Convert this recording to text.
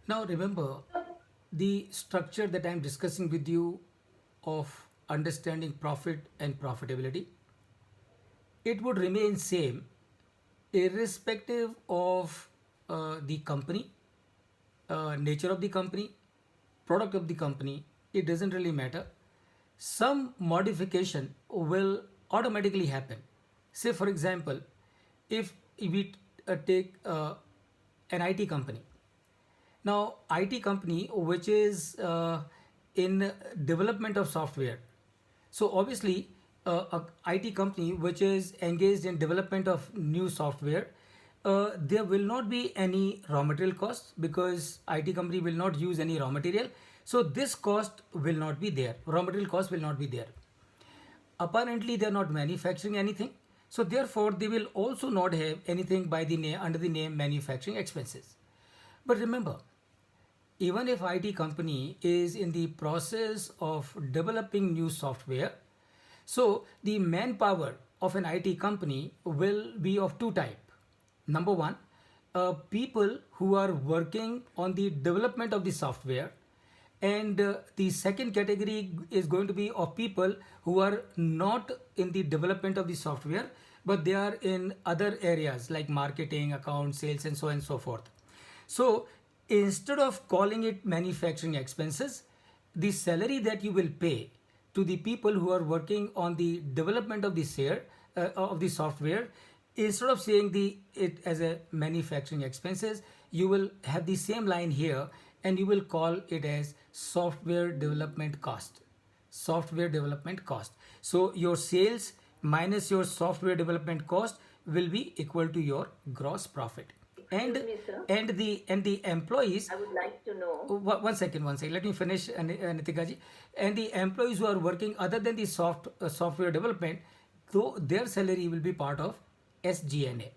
Now remember the structure that I'm discussing with you of understanding profit and profitability. It would remain same irrespective of the company, nature of the company, product of the company. It doesn't really matter. Some modification will automatically happen. Say for example, if we take an IT company. Now, IT company which is in development of software. So obviously, a IT company which is engaged in development of new software, there will not be any raw material costs because IT company will not use any raw material. So this cost will not be there. Raw material cost will not be there. Apparently, they are not manufacturing anything. So therefore, they will also not have anything by the name under the name manufacturing expenses. But remember, even if IT company is in the process of developing new software, so the manpower of an IT company will be of two type. Number one, people who are working on the development of the software, and the second category is going to be of people who are not in the development of the software, but they are in other areas like marketing, account, sales, and so on and so forth. So instead of calling it manufacturing expenses, the salary that you will pay to the people who are working on the development of the of the software, instead of saying it as a manufacturing expenses, you will have the same line here and you will call it as software development cost. Software development cost. So your sales minus your software development cost will be equal to your gross profit. And Excuse me, sir. and the employees. I would like to know. One second, one second. Let me finish, Nitika ji. And the employees who are working other than the software development, though their salary will be part of SG&A.